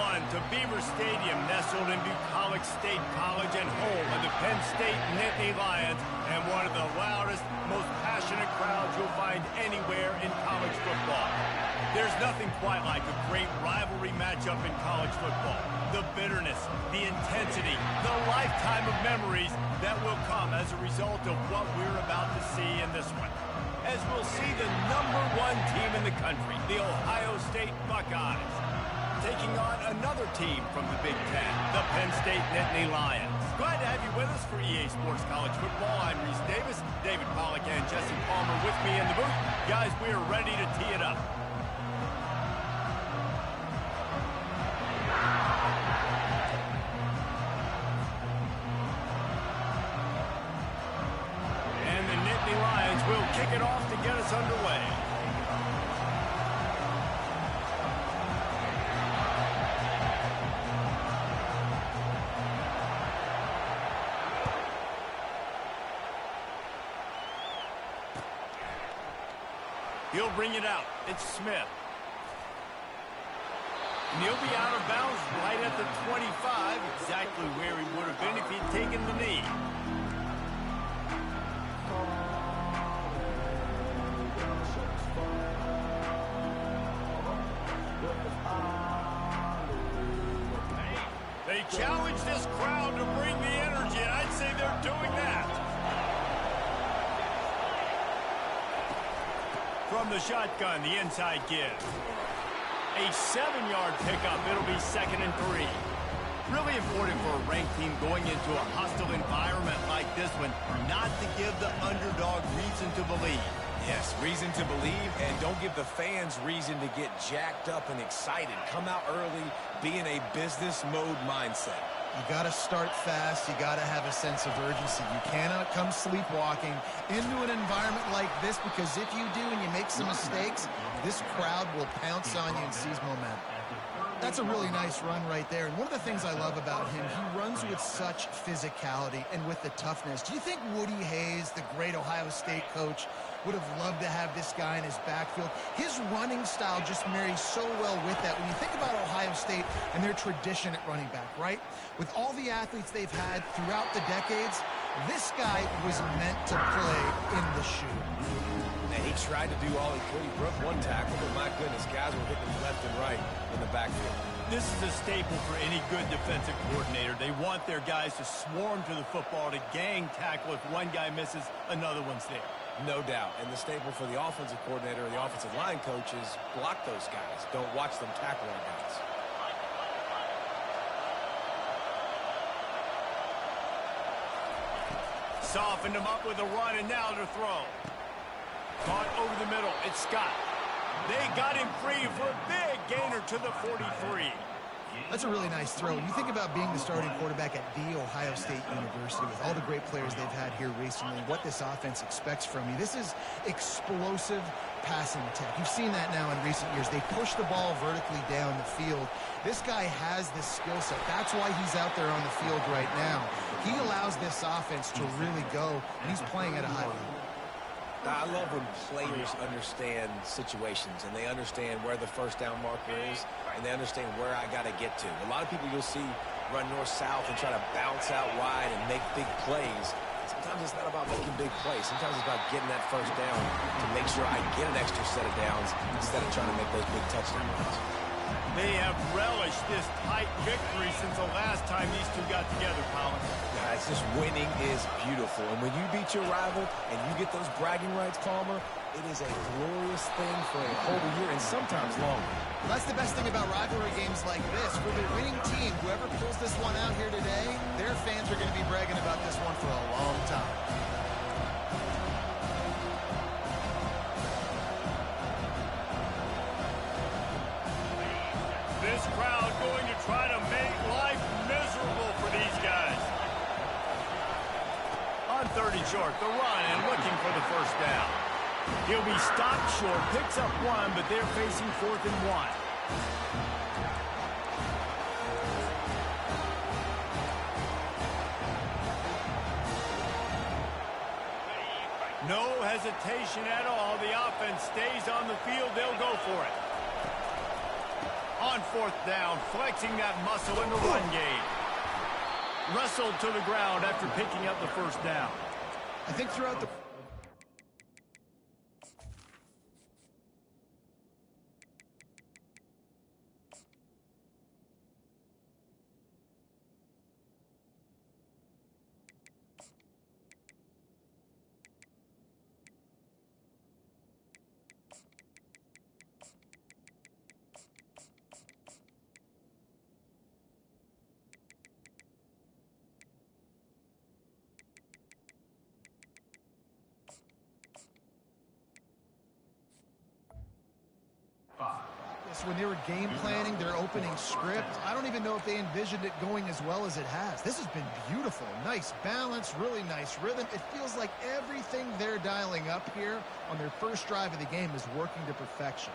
1 to Beaver Stadium, nestled in Bucolic State College and home of the Penn State Nittany Lions, and one of the loudest, most passionate crowds you'll find anywhere in college football. There's nothing quite like a great rivalry matchup in college football. The bitterness, the intensity, the lifetime of memories that will come as a result of what we're about to see in this one. As we'll see the #1 team in the country, the Ohio State Buckeyes, taking on another team from the Big Ten, the Penn State Nittany Lions. Glad to have you with us for EA Sports College Football. I'm Reese Davis, David Pollack and Jesse Palmer with me in the booth. Guys, we are ready to tee it up. And the Nittany Lions will kick it off to get us underway. He'll bring it out. It's Smith. And he'll be out of bounds right at the 25, exactly where he would have been if he'd taken the knee. They challenge this crowd to bring the energy, and I'd say they're doing that. From the shotgun, the inside give. A 7-yard pickup. It'll be 2nd and 3. Really important for a ranked team going into a hostile environment like this one not to give the underdog reason to believe. Yes, reason to believe, and don't give the fans reason to get jacked up and excited. Come out early, be in a business mode mindset. You got to start fast. You got to have a sense of urgency. You cannot come sleepwalking into an environment like this, because if you do and you make some mistakes, this crowd will pounce on you and seize momentum. That's a really nice run right there. And one of the things I love about him, he runs with such physicality and with the toughness. Do you think Woody Hayes, the great Ohio State coach, would have loved to have this guy in his backfield? His running style just marries so well with that. When you think about Ohio State and their tradition at running back, right? With all the athletes they've had throughout the decades, this guy was meant to play in the shoe. And he tried to do all he could. He broke one tackle, but my goodness, guys were hitting him left and right in the backfield. This is a staple for any good defensive coordinator. They want their guys to swarm to the football, to gang tackle. If one guy misses, another one's there. No doubt. And the staple for the offensive coordinator or the offensive line coach is block those guys. Don't watch them tackle our guys. Softened him up with a run, and now to throw. Caught over the middle. It's Scott. They got him free for a big gainer to the 43. That's a really nice throw. When you think about being the starting quarterback at The Ohio State University, with all the great players they've had here recently, what this offense expects from you, this is explosive passing attack. You've seen that now in recent years. They push the ball vertically down the field. This guy has this skill set. That's why he's out there on the field right now. He allows this offense to really go, and he's playing at a high level. I love when players understand situations and they understand where the first down marker is and they understand where I got to get to. A lot of people you'll see run north-south and try to bounce out wide and make big plays. Sometimes it's not about making big plays. Sometimes it's about getting that first down to make sure I get an extra set of downs instead of trying to make those big touchdown runs. They have relished this tight victory since the last time these two got together, Colin. Guys, just winning is beautiful. And when you beat your rival and you get those bragging rights, Palmer, it is a glorious thing for a whole year and sometimes longer. Well, that's the best thing about rivalry games like this. For the winning team, whoever pulls this one out here today, their fans are going to be bragging about this one for a long time. This crowd going to try to make life miserable for these guys. On 30 short, the run and looking for the first down. He'll be stopped short, picks up one, but they're facing 4th and 1. No hesitation at all. The offense stays on the field. They'll go for it. On fourth down, flexing that muscle in the run game. Wrestled to the ground after picking up the first down. I think throughout the... When they were game planning their opening script, I don't even know if they envisioned it going as well as it has. This has been beautiful. Nice balance, really nice rhythm. It feels like everything they're dialing up here on their first drive of the game is working to perfection.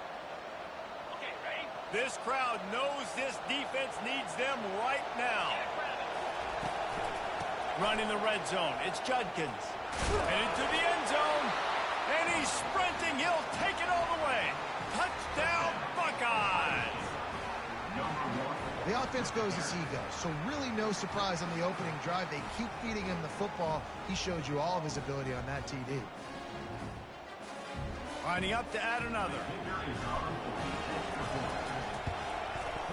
Okay, ready? This crowd knows this defense needs them right now. Running the red zone. It's Judkins. Headed to the end zone. And he's sprinting. He'll take it all the way. Touchdown, Buckeyes! The offense goes as he goes, so really no surprise on the opening drive. They keep feeding him the football. He showed you all of his ability on that TD. Lining up to add another.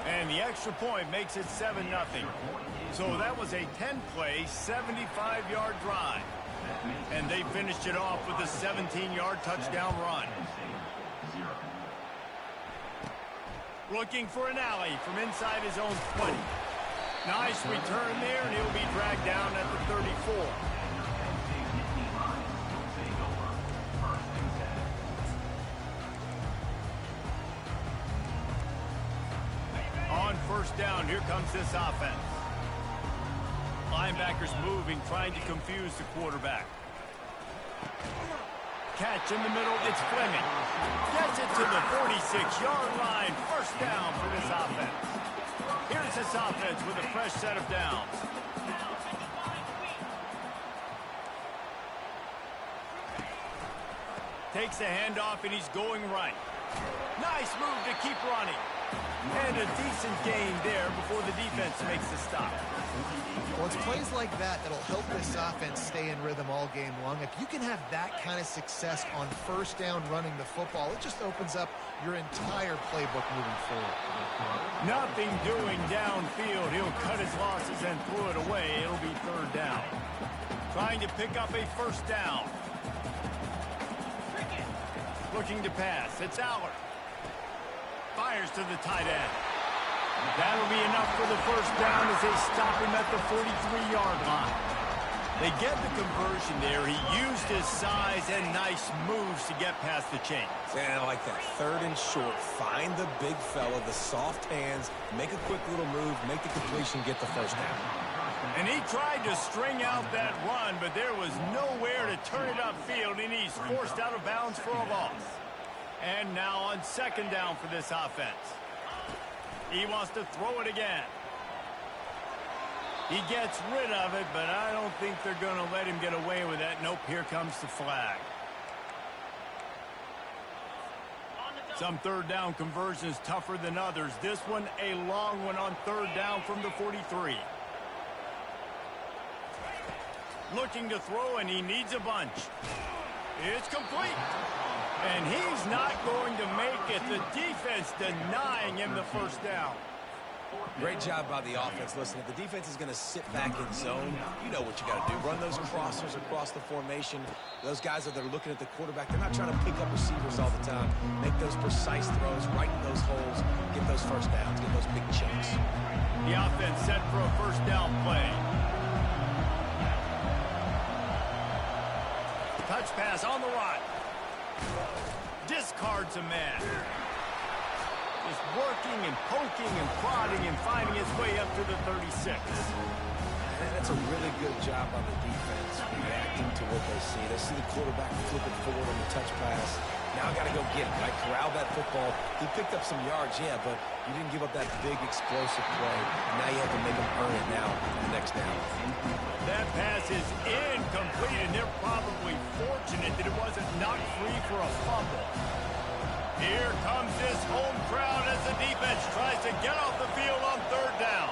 And the extra point makes it 7-0. So that was a 10-play, 75-yard drive. And they finished it off with a 17-yard touchdown run. Looking for an alley from inside his own 20. Nice return there, and he'll be dragged down at the 34. On first down, here comes this offense. Linebackers moving, trying to confuse the quarterback. Catch in the middle, it's Fleming. Gets it to the 46-yard line. First down for this offense. Here's this offense with a fresh set of downs. Takes the handoff, and he's going right. Nice move to keep running. And a decent gain there before the defense makes the stop. Well, it's plays like that that'll help this offense stay in rhythm all game long. If you can have that kind of success on first down running the football, it just opens up your entire playbook moving forward. Nothing doing downfield. He'll cut his losses and throw it away. It'll be third down. Trying to pick up a first down. Looking to pass. It's Allard. Fires to the tight end. That'll be enough for the first down as they stop him at the 43-yard line. They get the conversion there. He used his size and nice moves to get past the chains. And I like that. Third and short. Find the big fella, the soft hands, make a quick little move, make the completion, get the first down. And he tried to string out that run, but there was nowhere to turn it upfield, and he's forced out of bounds for a loss. And now on second down for this offense. He wants to throw it again. He gets rid of it, but I don't think they're going to let him get away with that. Nope, here comes the flag. Some third down conversions tougher than others. This one, a long one on third down from the 43. Looking to throw, and he needs a bunch. It's complete. And he's not going to make it. The defense denying him the first down. Great job by the offense. Listen, if the defense is going to sit back in zone, you know what you got to do. Run those crossers across the formation. Those guys that are looking at the quarterback, they're not trying to pick up receivers all the time. Make those precise throws, right in those holes, get those first downs, get those big chunks. The offense set for a first down play. Touch pass on the right. Discards a man. Just working and poking and prodding and finding his way up to the 36. That's a really good job on the defense, reacting to what they see. They see the quarterback flipping forward on the touch pass. Now I got to go get it, right? Corral that football. He picked up some yards, yeah, but you didn't give up that big explosive play. Now you have to make him earn it now on the next down. That pass is incomplete, and they're probably fortunate that it wasn't knocked free for a fumble. Here comes this home crowd as the defense tries to to get off the field on third down.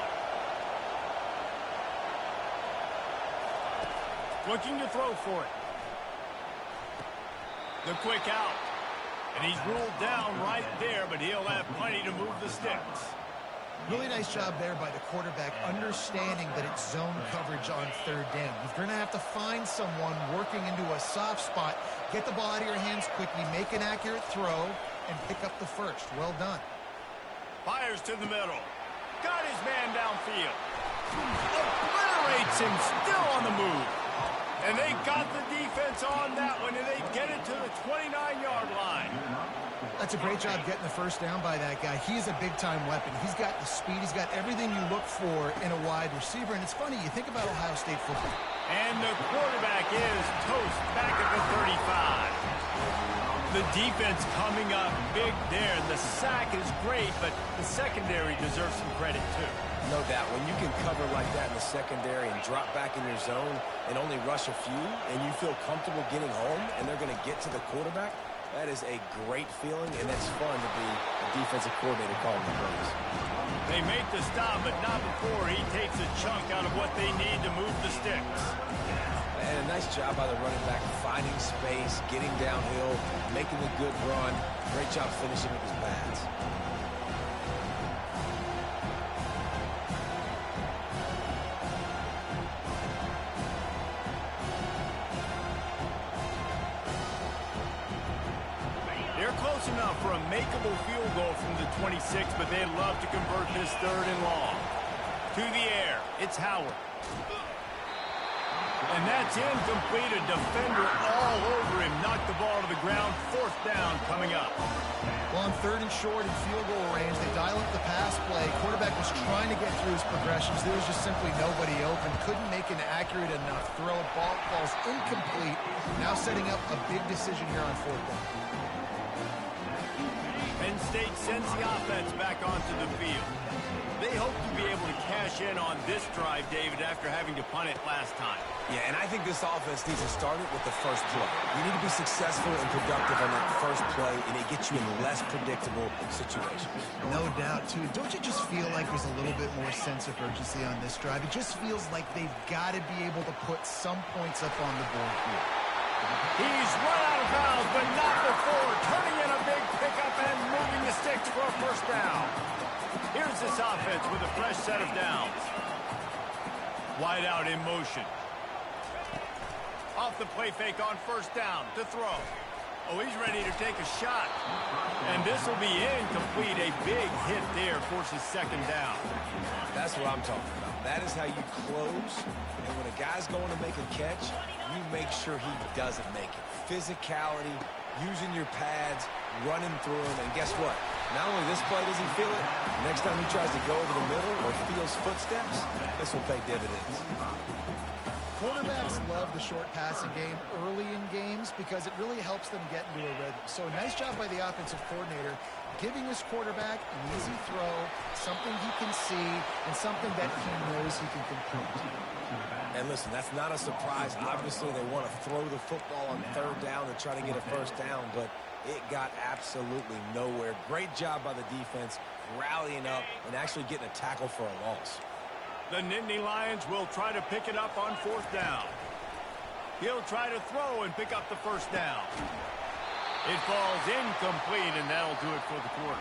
Looking to throw for it. The quick out. And he's ruled down right there, but he'll have plenty to move the sticks. Really nice job there by the quarterback, understanding that it's zone coverage on third down. You're going to have to find someone working into a soft spot, get the ball out of your hands quickly, make an accurate throw, and pick up the first. Well done. Fires to the middle. Got his man downfield. Obliterates him, still on the move. And they got the defense on that one, and they get it to the 29-yard line. That's a great job getting the first down by that guy. He's a big-time weapon. He's got the speed. He's got everything you look for in a wide receiver. And it's funny, you think about Ohio State football. And the quarterback is toast back at the 35. The defense coming up big there. The sack is great, but the secondary deserves some credit, too. No doubt. When you can cover like that in the secondary and drop back in your zone and only rush a few, and you feel comfortable getting home, and they're going to get to the quarterback, that is a great feeling, and it's fun to be a defensive coordinator calling the plays. They make the stop, but not before he takes a chunk out of what they need to move the sticks. And a nice job by the running back, finding space, getting downhill, making a good run. Great job finishing with his pads. Close enough for a makeable field goal from the 26, but they'd love to convert this third and long. To the air, it's Howard. And that's incomplete. A defender all over him. Knocked the ball to the ground. Fourth down coming up. Well, on third and short and field goal range, they dial up the pass play. Quarterback was trying to get through his progressions. There was just simply nobody open. Couldn't make an accurate enough throw. Ball falls incomplete. Now setting up a big decision here on fourth down. Penn State sends the offense back onto the field. They hope to be able to cash in on this drive, David, after having to punt it last time. Yeah, and I think this offense needs to start it with the first play. You need to be successful and productive on that first play, and it gets you in less predictable situations. No doubt, too. Don't you just feel like there's a little bit more sense of urgency on this drive? It just feels like they've got to be able to put some points up on the board here. He's run out of bounds, but not before. Turning in a big pickup and moving the sticks for a first down. Here's this offense with a fresh set of downs. Wide out in motion. Off the play fake on first down to throw. Oh, he's ready to take a shot. And this will be incomplete. A big hit there forces second down. That's what I'm talking about. That is how you close. And when a guy's going to make a catch, you make sure he doesn't make it. Physicality, using your pads, running through him. And guess what? Not only this play does he feel it, next time he tries to go over the middle or feels footsteps, this will pay dividends. Quarterbacks love the short passing game early in games because it really helps them get into a rhythm. So a nice job by the offensive coordinator giving his quarterback an easy throw, something he can see, and something that he knows he can complete. And listen, that's not a surprise. Obviously, they want to throw the football on third down to try to get a first down, but it got absolutely nowhere. Great job by the defense rallying up and actually getting a tackle for a loss. The Nittany Lions will try to pick it up on fourth down. He'll try to throw and pick up the first down. It falls incomplete, and that'll do it for the quarter.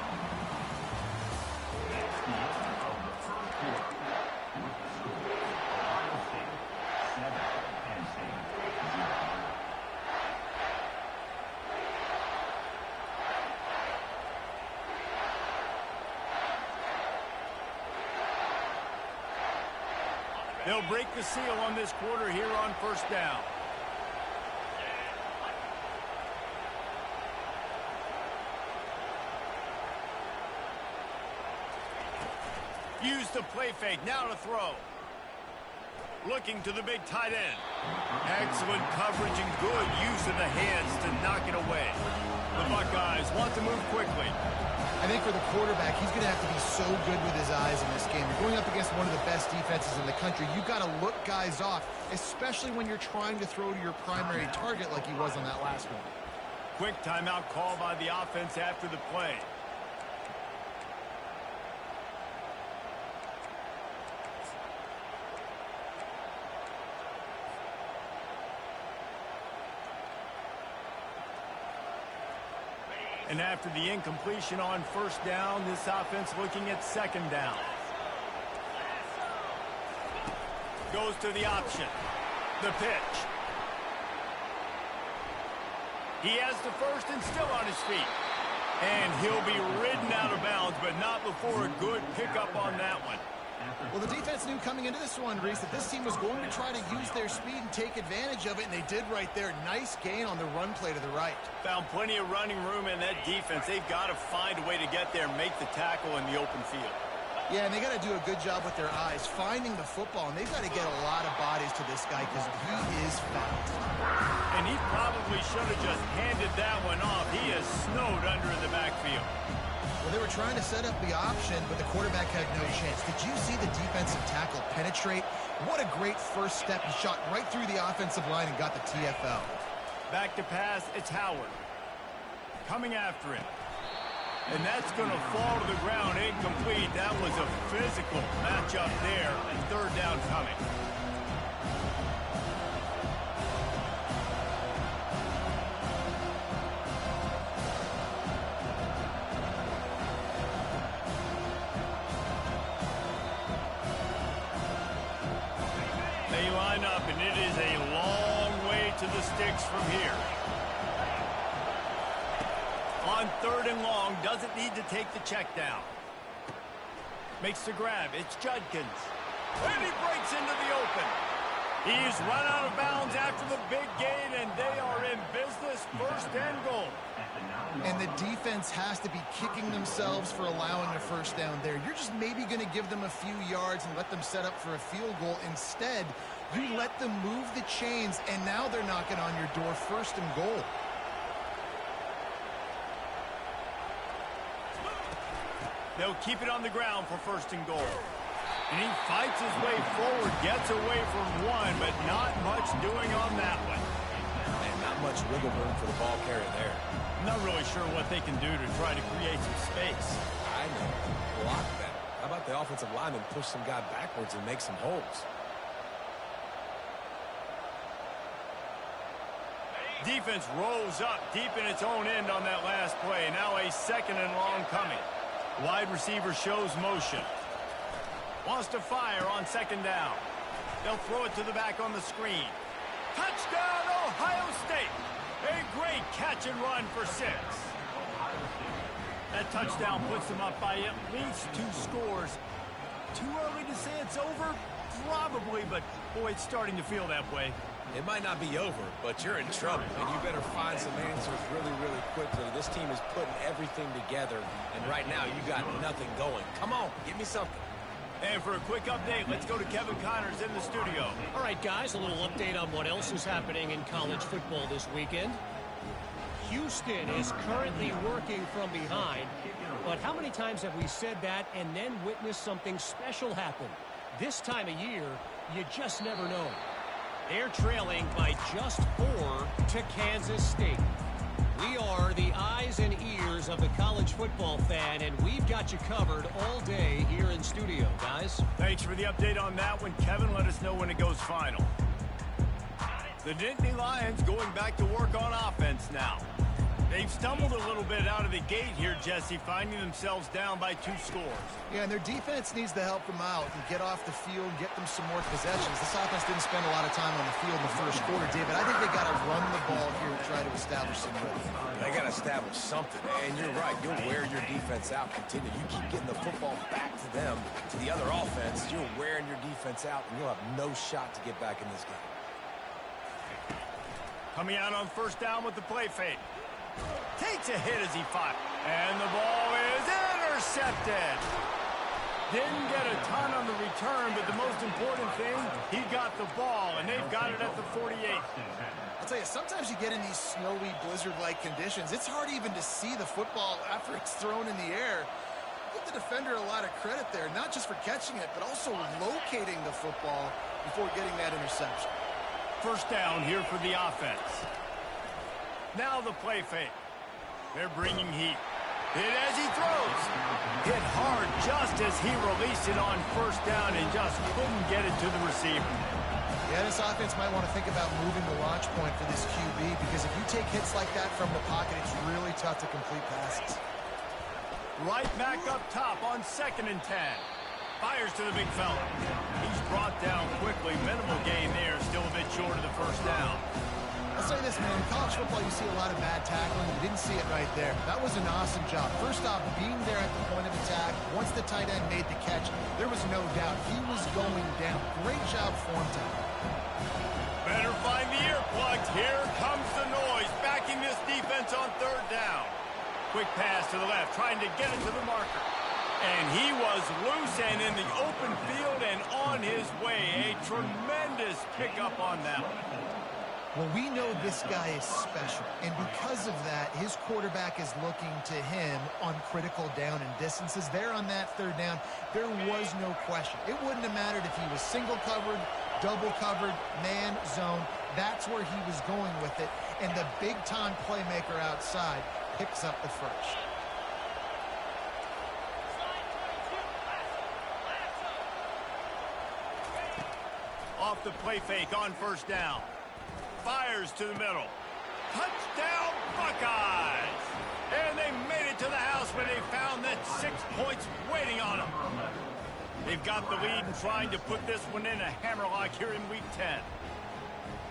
They'll break the seal on this quarter here on first down. Use the play fake, now to throw. Looking to the big tight end. Excellent coverage and good use of the hands to knock it away. The Buckeyes want to move quickly. I think for the quarterback, he's going to have to be so good with his eyes in this game. You're going up against one of the best defenses in the country. You've got to look guys off, especially when you're trying to throw to your primary target like he was on that last one. Quick timeout call by the offense after the play. And after the incompletion on first down, this offense looking at second down. Goes to the option. The pitch. He has the first and still on his feet. And he'll be ridden out of bounds, but not before a good pickup on that one. Well, the defense knew coming into this one, Reese, that this team was going to try to use their speed and take advantage of it, and they did right there. Nice gain on the run play to the right. Found plenty of running room in that defense. They've got to find a way to get there and make the tackle in the open field. Yeah, and they got to do a good job with their eyes, finding the football, and they've got to get a lot of bodies to this guy because he is fast. And he probably should have just handed that one off. He is snowed under in the backfield. Well, they were trying to set up the option, but the quarterback had no chance. Did you see the defensive tackle penetrate? What a great first step. He shot right through the offensive line and got the TFL. Back to pass, it's Howard. Coming after him. And that's going to fall to the ground, incomplete. That was a physical matchup there, and third down coming. They line up, and it is a long way to the sticks from here. On third and long, doesn't need to take the check down. Makes the grab. It's Judkins. And he breaks into the open. He's run out of bounds after the big gain, and they are in business. First and goal. And the defense has to be kicking themselves for allowing a first down there. You're just maybe going to give them a few yards and let them set up for a field goal. Instead, you let them move the chains, and now they're knocking on your door. First and goal. They'll keep it on the ground for first and goal. And he fights his way forward, gets away from one, but not much doing on that one. And not much wiggle room for the ball carrier there. Not really sure what they can do to try to create some space. I know. Block that. How about the offensive lineman push some guy backwards and make some holes? Defense rolls up deep in its own end on that last play. Now a second and long coming. Wide receiver shows motion. Wants to fire on second down. They'll throw it to the back on the screen. Touchdown, Ohio State. A great catch and run for 6. That touchdown puts them up by at least 2 scores. Too early to say it's over? Probably, but boy, it's starting to feel that way. It might not be over, but you're in trouble, and you better find some answers really, really quickly. This team is putting everything together, and right now you got nothing going. Come on, give me something. And for a quick update, let's go to Kevin Connors in the studio. All right, guys, a little update on what else is happening in college football this weekend. Houston is currently working from behind, but how many times have we said that and then witnessed something special happen? This time of year, you just never know. They're trailing by just 4 to Kansas State. We are the eyes and ears of the college football fan, and we've got you covered all day here in studio, guys. Thanks for the update on that one, Kevin. Let us know when it goes final. The Nittany Lions going back to work on offense now. They've stumbled a little bit out of the gate here, Jesse, finding themselves down by 2 scores. Yeah, and their defense needs to help them out and get off the field, get them some more possessions. This offense didn't spend a lot of time on the field in the first quarter, David. I think they got to run the ball here and try to establish some rhythm. They got to establish something, and you're right. You'll wear your defense out. Continue. You keep getting the football back to them, to the other offense. You're wearing your defense out, and you'll have no shot to get back in this game. Coming out on first down with the play fake. Takes a hit as he fires. And the ball is intercepted. Didn't get a ton on the return, but the most important thing, he got the ball, and they've got it at the 48. I'll tell you, sometimes you get in these snowy, blizzard-like conditions. It's hard even to see the football after it's thrown in the air. Give the defender a lot of credit there, not just for catching it, but also locating the football before getting that interception. First down here for the offense. Now the play fake. They're bringing heat. Hit as he throws. Hit hard just as he released it on first down and just couldn't get it to the receiver. Yeah, this offense might want to think about moving the launch point for this QB, because if you take hits like that from the pocket, it's really tough to complete passes. Right back up top on 2nd and 10. Fires to the big fella. He's brought down quickly. Minimal gain there. Still a bit short of the first down. I'll say this, man. In college football, you see a lot of bad tackling. You didn't see it right there. That was an awesome job. First off, being there at the point of attack. Once the tight end made the catch, there was no doubt he was going down. Great job form time. Better find the earplugs. Here comes the noise. Backing this defense on 3rd down. Quick pass to the left, trying to get it to the marker. And he was loose and in the open field and on his way. A tremendous pickup on that one. Well, we know this guy is special, and because of that, his quarterback is looking to him on critical down and distances. There on that 3rd down, there was no question. It wouldn't have mattered if he was single covered, double covered, man, zone. That's where he was going with it, and the big-time playmaker outside picks up the first. Off the play fake on 1st down. Fires to the middle. Touchdown, Buckeyes! And they made it to the house when they found that 6 points waiting on them. They've got the lead and trying to put this one in a hammerlock here in Week 10.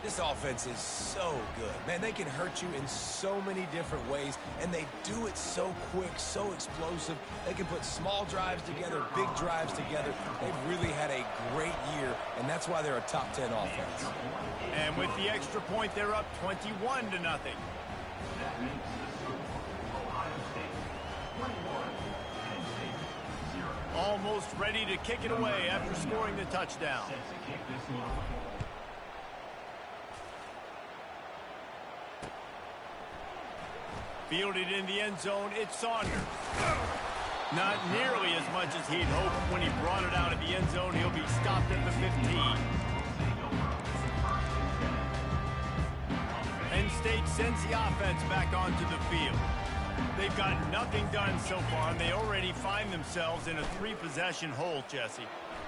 This offense is so good. Man, they can hurt you in so many different ways, and they do it so quick, so explosive. They can put small drives together, big drives together. They've really had a great year, and that's why they're a top 10 offense. And with the extra point, they're up 21-0. Almost ready to kick it away after scoring the touchdown. Fielded in the end zone, it's Saunders. Not nearly as much as he'd hoped when he brought it out of the end zone. He'll be stopped at the 15. Penn State sends the offense back onto the field. They've got nothing done so far, and they already find themselves in a 3-possession hole, Jesse.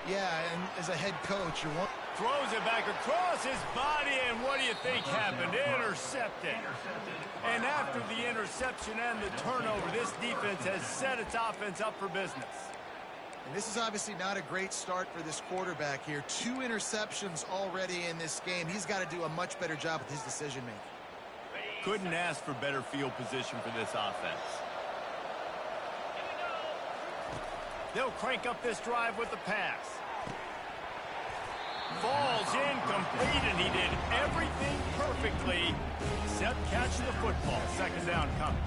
Yeah, and as a head coach, you're one... Throws it back across his body, and what do you think happened? Intercepted. And after the interception and the turnover, this defense has set its offense up for business. And this is obviously not a great start for this quarterback here. 2 interceptions already in this game. He's got to do a much better job with his decision-making. Couldn't ask for better field position for this offense. They'll crank up this drive with the pass. Falls incomplete, and he did everything perfectly except catch the football. 2nd down coming.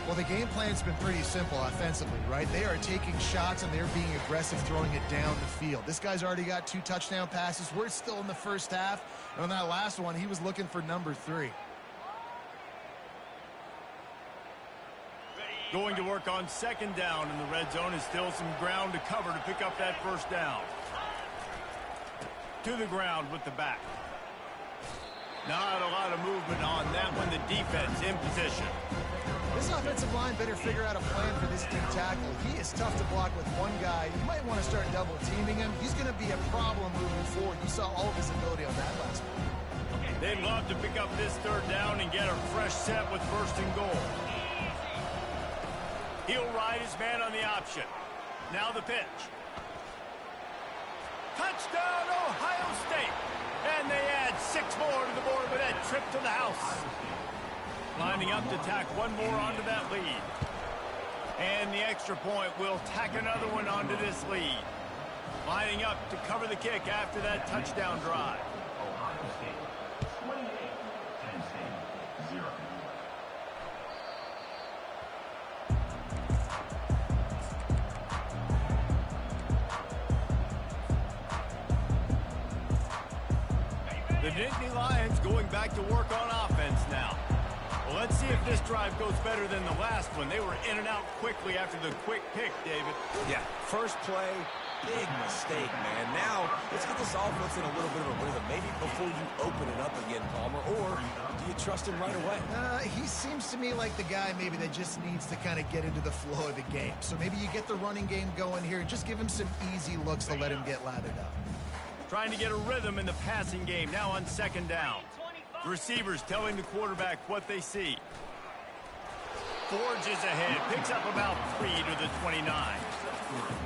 Well, the game plan's been pretty simple offensively, right? They are taking shots, and they're being aggressive, throwing it down the field. This guy's already got 2 touchdown passes. We're still in the first half. And on that last one, he was looking for number 3. Going to work on 2nd down in the red zone. Is still some ground to cover to pick up that 1st down. To the ground with the back. Not a lot of movement on that one. The defense in position. This offensive line better figure out a plan for this deep tackle. He is tough to block with one guy. You might want to start double teaming him. He's going to be a problem moving forward. You saw all of his ability on that last one. They'd love to pick up this 3rd down and get a fresh set with 1st and goal. He'll ride his man on the option. Now the pitch. Touchdown, Ohio State. And they add 6 more to the board with that trip to the house. Lining up to tack one more onto that lead. And the extra point will tack another one onto this lead. Lining up to cover the kick after that touchdown drive. Ohio State 28, Penn State 0. The Nittany Lions going back to work on offense now. Well, let's see if this drive goes better than the last one. They were in and out quickly after the quick pick, David. Yeah, first play, big mistake, man. Now, let's get this offense in a little bit of a rhythm. Maybe before you open it up again, Palmer, or do you trust him right away? He seems to me like the guy maybe that just needs to kind of get into the flow of the game. So maybe you get the running game going here and just give him some easy looks to let him get lathered up. Trying to get a rhythm in the passing game now on second down. The receivers telling the quarterback what they see. Forges ahead, picks up about 3 to the 29.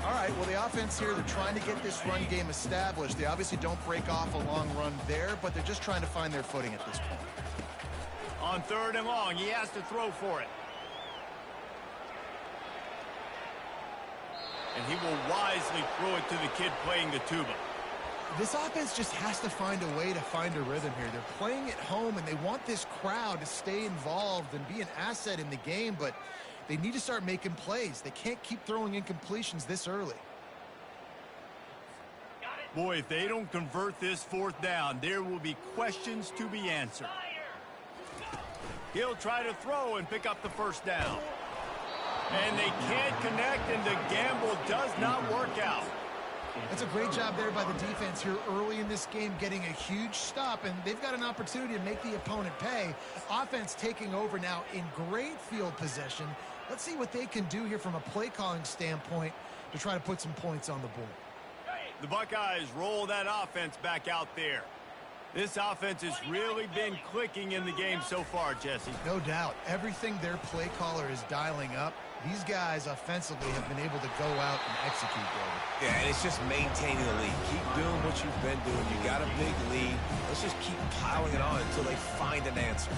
All right, well, the offense here, they're trying to get this run game established. They obviously don't break off a long run there, but they're just trying to find their footing at this point. On 3rd and long, he has to throw for it. And he will wisely throw it to the kid playing the tuba. This offense just has to find a way to find a rhythm here. They're playing at home, and they want this crowd to stay involved and be an asset in the game, but they need to start making plays. They can't keep throwing incompletions this early. Boy, if they don't convert this 4th down, there will be questions to be answered. He'll try to throw and pick up the 1st down. And they can't connect, and the gamble does not work out. That's a great job there by the defense here early in this game, getting a huge stop, and they've got an opportunity to make the opponent pay. Offense taking over now in great field position. Let's see what they can do here from a play-calling standpoint to try to put some points on the board. The Buckeyes roll that offense back out there. This offense has really been clicking in the game so far, Jesse. No doubt. Everything their play caller is dialing up, these guys offensively have been able to go out and execute, David. Yeah, and it's just maintaining the lead. Keep doing what you've been doing. You got a big lead. Let's just keep piling it on until they find an answer.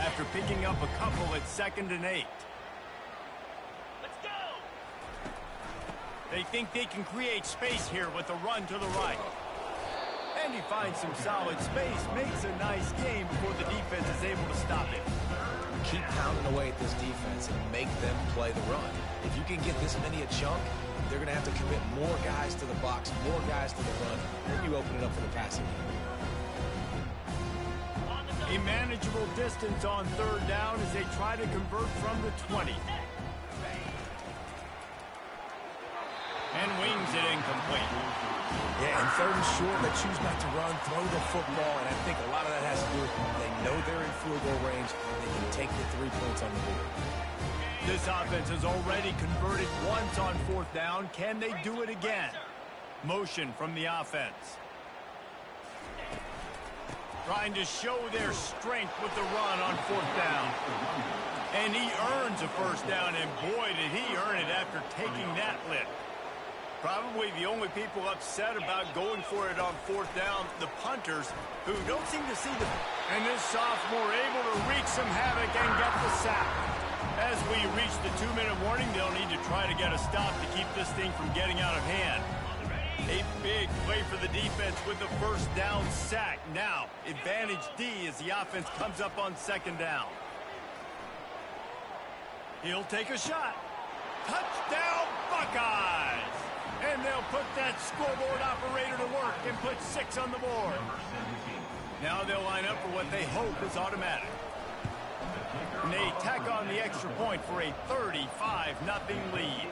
After picking up a couple at 2nd and 8. They think they can create space here with a run to the right. And he finds some solid space, makes a nice game before the defense is able to stop it. Keep pounding away at this defense and make them play the run. If you can get this many a chunk, they're going to have to commit more guys to the box, more guys to the run. Then you open it up for the passing game. A manageable distance on 3rd down as they try to convert from the 20. And wings it incomplete. Yeah, and 3rd and short, they choose not to run, throw the football, and I think a lot of that has to do with they know they're in field goal range, they can take the 3 points on the board. This offense has already converted once on 4th down. Can they do it again? Motion from the offense. Trying to show their strength with the run on 4th down. And he earns a 1st down, and boy, did he earn it after taking that lift. Probably the only people upset about going for it on 4th down, the punters, who don't seem to see the... And this sophomore able to wreak some havoc and get the sack. As we reach the 2-minute warning, they'll need to try to get a stop to keep this thing from getting out of hand. A big play for the defense with the 1st down sack. Now, advantage D as the offense comes up on 2nd down. He'll take a shot. Touchdown, Buckeyes! And they'll put that scoreboard operator to work and put 6 on the board. Now they'll line up for what they hope is automatic. And they tack on the extra point for a 35-0 lead.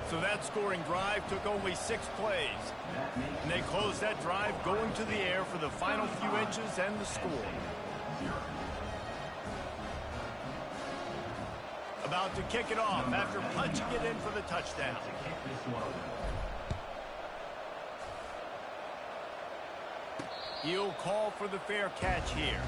So that scoring drive took only 6 plays. And they close that drive going to the air for the final few inches and the score. About to kick it off after punching it in for the touchdown. He'll call for the fair catch here.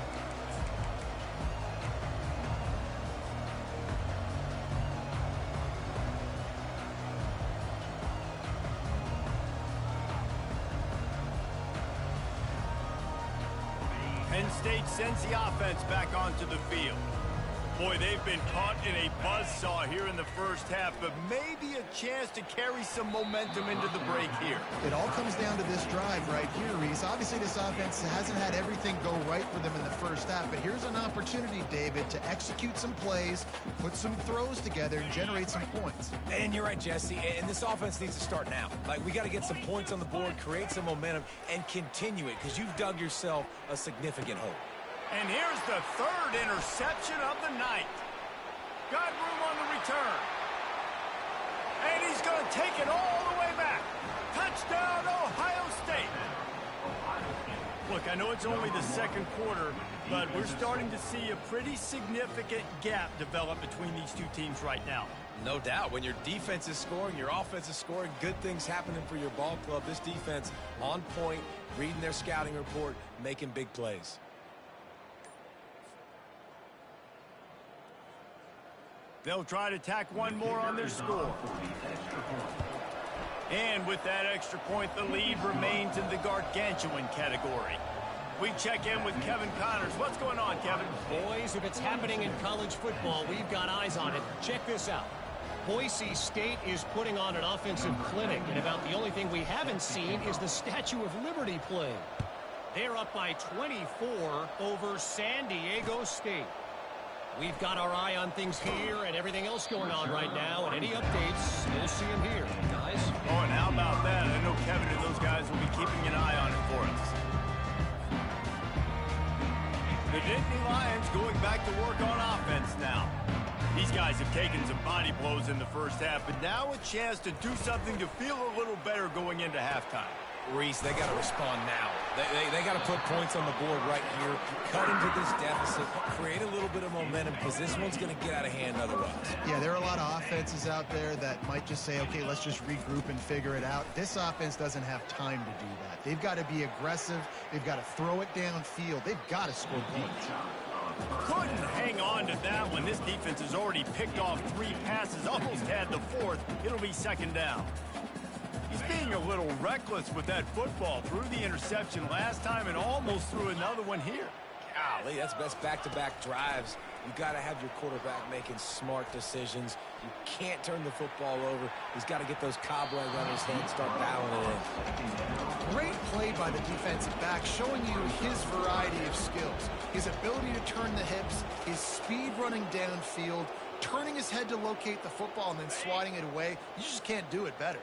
Penn State sends the offense back onto the field. Boy, they've been caught in a buzzsaw here in the 1st half, but maybe a chance to carry some momentum into the break here. It all comes down to this drive right here, Reese. Obviously, this offense hasn't had everything go right for them in the 1st half, but here's an opportunity, David, to execute some plays, put some throws together, and generate some points. And you're right, Jesse, and this offense needs to start now. Like, we got to get some points on the board, create some momentum, and continue it, because you've dug yourself a significant hole. And here's the 3rd interception of the night. Got room on the return. And he's going to take it all the way back. Touchdown, Ohio State. Look, I know it's only the 2nd quarter, but we're starting to see a pretty significant gap develop between these two teams right now. No doubt. When your defense is scoring, your offense is scoring, good things happening for your ball club. This defense on point, reading their scouting report, making big plays. They'll try to tack one more on their score. And with that extra point, the lead remains in the gargantuan category. We check in with Kevin Connors. What's going on, Kevin? Boys, if it's happening in college football, we've got eyes on it. Check this out. Boise State is putting on an offensive clinic, and about the only thing we haven't seen is the Statue of Liberty play. They're up by 24 over San Diego State. We've got our eye on things here and everything else going on right now, and any updates, you'll see them here, guys. Oh, and how about that? I know Kevin and those guys will be keeping an eye on it for us. The Nittany Lions going back to work on offense now. These guys have taken some body blows in the first half, but now a chance to do something to feel a little better going into halftime. Reese, they got to respond now. They got to put points on the board right here, cut into this deficit, create a little bit of momentum, because this one's going to get out of hand otherwise. Yeah, there are a lot of offenses out there that might just say, okay, let's just regroup and figure it out. This offense doesn't have time to do that. They've got to be aggressive. They've got to throw it downfield. They've got to score points. Couldn't hang on to that one. This defense has already picked off 3 passes, almost had the 4th. It'll be second down. He's being a little reckless with that football. Threw the interception last time and almost threw another one here. Golly, that's best back-to-back drives. You got to have your quarterback making smart decisions. You can't turn the football over. He's got to get those cobwebs on his head and start dialing it in. Great play by the defensive back, showing you his variety of skills. His ability to turn the hips, his speed running downfield, turning his head to locate the football and then swatting it away. You just can't do it better.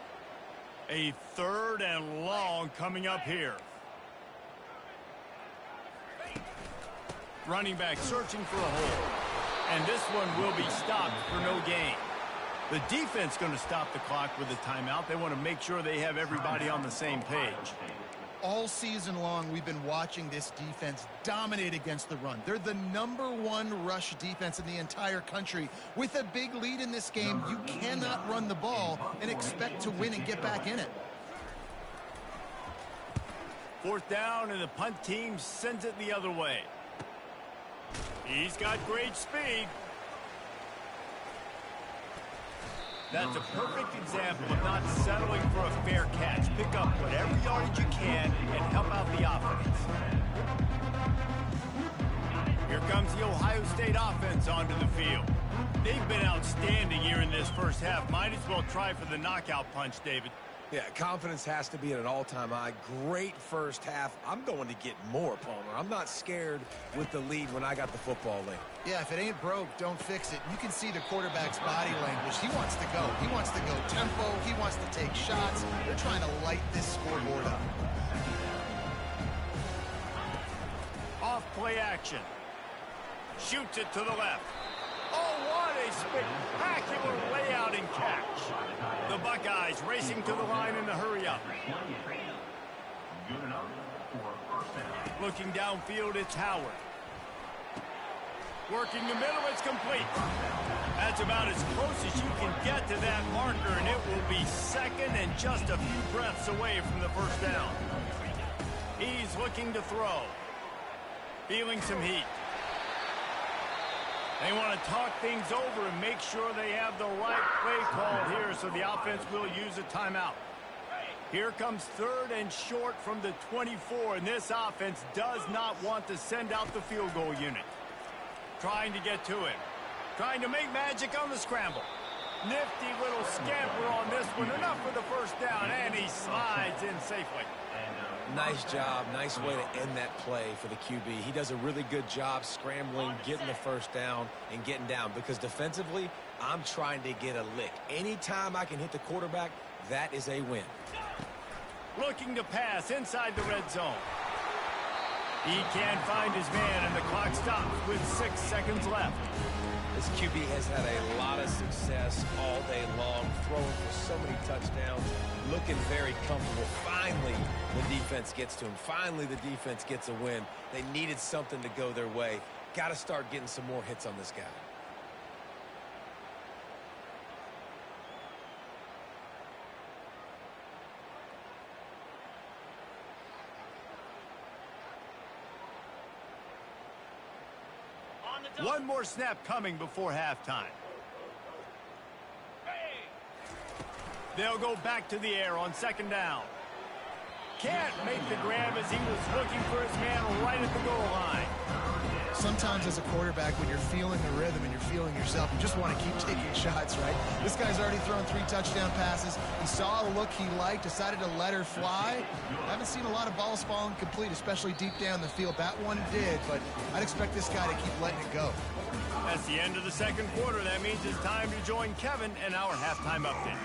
A 3rd and long coming up here. Running back searching for a hole. And this one will be stopped for no gain. The defense going to stop the clock with a timeout. They want to make sure they have everybody on the same page. All season long, we've been watching this defense dominate against the run. They're the #1 rush defense in the entire country. With a big lead in this game, you cannot run the ball and expect to win and get back in it. 4th down, and the punt team sends it the other way. He's got great speed. That's a perfect example of not settling for a fair catch. Pick up whatever yardage you can and help out the offense. Here comes the Ohio State offense onto the field. They've been outstanding here in this first half. Might as well try for the knockout punch, David. Yeah, confidence has to be at an all-time high. Great first half. I'm going to get more, Palmer. I'm not scared with the lead when I got the football late. Yeah, if it ain't broke, don't fix it. You can see the quarterback's body language. He wants to go. He wants to go tempo. He wants to take shots. They're trying to light this scoreboard up. Off play action. Shoots it to the left. Oh, what a spectacular layout and catch. The Buckeyes racing to the line in the hurry-up. Looking downfield, it's Howard. Working the middle, it's complete. That's about as close as you can get to that marker, and it will be second and just a few breaths away from the first down. He's looking to throw. Feeling some heat. They want to talk things over and make sure they have the right play call here, so the offense will use a timeout. Here comes 3rd and short from the 24, and this offense does not want to send out the field goal unit. Trying to get to him. Trying to make magic on the scramble. Nifty little scamper on this one. Enough for the first down, and he slides in safely. Nice job. Nice way to end that play for the QB. He does a really good job scrambling, getting the first down, and getting down. Because defensively, I'm trying to get a lick. Anytime I can hit the quarterback, that is a win. Looking to pass inside the red zone. He can't find his man, and the clock stops with 6 seconds left. This QB has had a lot of success all day long, throwing for so many touchdowns, looking very comfortable. Finally, the defense gets to him. Finally, the defense gets a win. They needed something to go their way. Got to start getting some more hits on this guy. One more snap coming before halftime. They'll go back to the air on second down. Can't make the grab as he was looking for his man right at the goal line. Sometimes as a quarterback, when you're feeling the rhythm and you're feeling yourself, you just want to keep taking shots, right? This guy's already thrown 3 touchdown passes. He saw a look he liked, decided to let her fly. Haven't seen a lot of balls falling complete, especially deep down the field. That one did, but I'd expect this guy to keep letting it go. That's the end of the second quarter. That means it's time to join Kevin in our halftime update.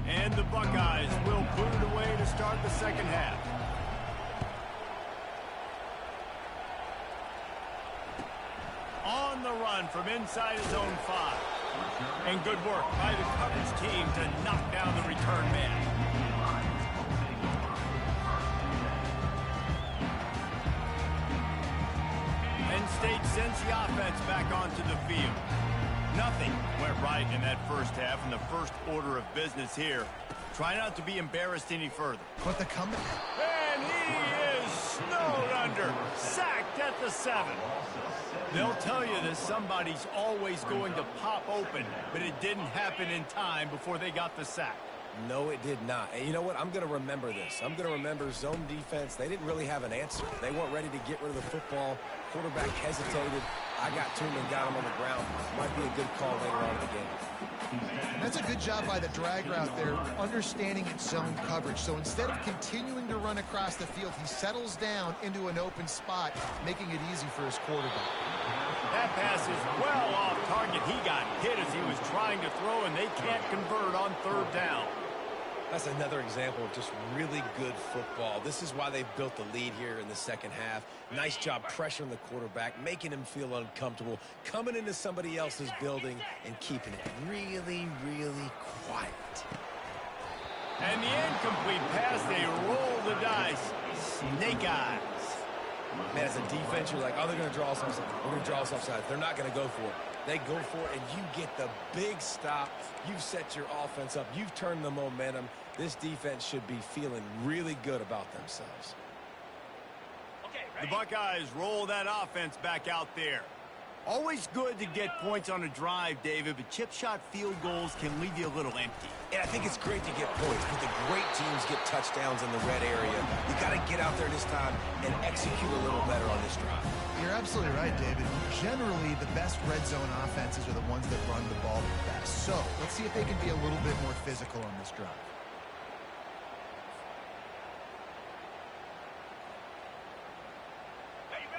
And the Buckeyes will put it away to start the second half. On the run from inside his own 5. And good work by the coverage team to knock down the return man. Penn State sends the offense back onto the field. Nothing went right in that first half, and the first order of business here. Try not to be embarrassed any further. But the comeback. And he is snowed under, sacked at the 7. They'll tell you that somebody's always going to pop open, but it didn't happen in time before they got the sack. No, it did not. And you know what? I'm going to remember this. I'm going to remember zone defense. They didn't really have an answer. They weren't ready to get rid of the football. Quarterback hesitated. I got to him and got him on the ground. Might be a good call later on in the game. That's a good job by the drag route there, understanding its zone coverage. So instead of continuing to run across the field, he settles down into an open spot, making it easy for his quarterback. That pass is well off target. He got hit as he was trying to throw, and they can't convert on third down. That's another example of just really good football. This is why they built the lead here in the second half. Nice job pressuring the quarterback, making him feel uncomfortable, coming into somebody else's building and keeping it really, really quiet. And the incomplete pass, they roll the dice. Snake eyes. Man, as a defense, you're like, oh, they're going to draw us offside. We're going to draw us offside. They're not going to go for it. They go for it, and you get the big stop. You've set your offense up. You've turned the momentum. This defense should be feeling really good about themselves. The Buckeyes roll that offense back out there. Always good to get points on a drive, David, but chip shot field goals can leave you a little empty. And I think it's great to get points, but the great teams get touchdowns in the red area. You got to get out there this time and execute a little better on this drive. You're absolutely right, David. Generally, the best red zone offenses are the ones that run the ball the best. So let's see if they can be a little bit more physical on this drive.